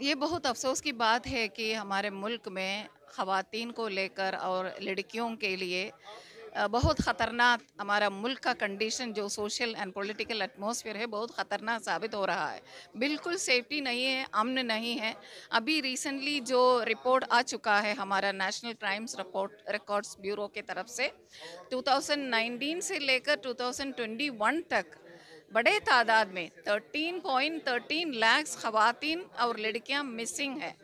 ये बहुत अफ़सोस की बात है कि हमारे मुल्क में ख़वातीन को लेकर और लड़कियों के लिए बहुत ख़तरनाक हमारा मुल्क का कंडीशन जो सोशल एंड पॉलिटिकल एटमॉस्फेयर है बहुत ख़तरनाक साबित हो रहा है। बिल्कुल सेफ्टी नहीं है, अमन नहीं है। अभी रिसेंटली जो रिपोर्ट आ चुका है हमारा national crimes report records bureau की तरफ से 2019 से लेकर 2021 तक बड़े तादाद में 13.13 लाख ख़वातीन और लड़कियां मिसिंग हैं।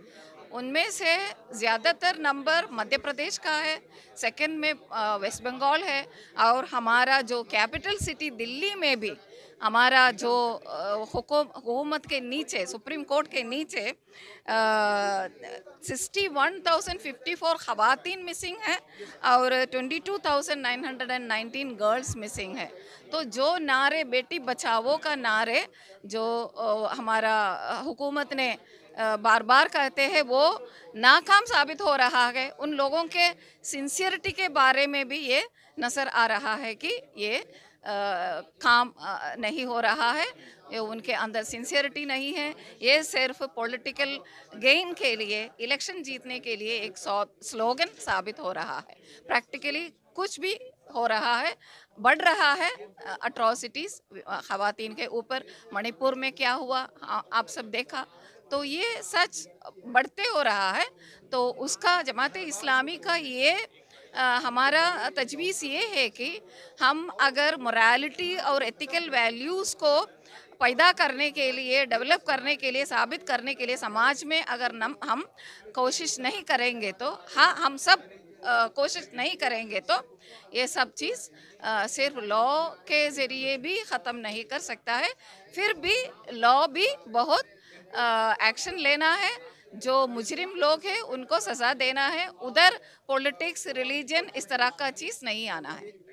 उनमें से ज़्यादातर नंबर मध्य प्रदेश का है, सेकंड में वेस्ट बंगाल है और हमारा जो कैपिटल सिटी दिल्ली में भी हमारा जो हुकूमत के नीचे सुप्रीम कोर्ट के नीचे 61,054 ख़वातीन मिसिंग है और 22,919 गर्ल्स मिसिंग है। तो जो नारे बेटी बचाओ का नारे जो हमारा हुकूमत ने बार बार कहते हैं वो नाकाम साबित हो रहा है। उन लोगों के सिंसियरिटी के बारे में भी ये नज़र आ रहा है कि ये काम नहीं हो रहा है। ये उनके अंदर सिंसियरिटी नहीं है। ये सिर्फ पॉलिटिकल गेन के लिए इलेक्शन जीतने के लिए एक स्लोगन साबित हो रहा है। प्रैक्टिकली कुछ भी हो रहा है, बढ़ रहा है अट्रॉसिटीज़ ख़वातीन के ऊपर। मणिपुर में क्या हुआ आप सब देखा। तो ये सच बढ़ते हो रहा है। तो उसका जमात इस्लामी का ये हमारा तजवीज़ ये है कि हम अगर मोरालिटी और एथिकल वैल्यूज़ को पैदा करने के लिए, डेवलप करने के लिए, साबित करने के लिए समाज में अगर हम कोशिश नहीं करेंगे तो हाँ, हम सब कोशिश नहीं करेंगे तो ये सब चीज़ सिर्फ लॉ के ज़रिए भी ख़त्म नहीं कर सकता है। फिर भी लॉ भी बहुत एक्शन लेना है। जो मुजरिम लोग हैं उनको सज़ा देना है। उधर पॉलिटिक्स, रिलीजन इस तरह का चीज़ नहीं आना है।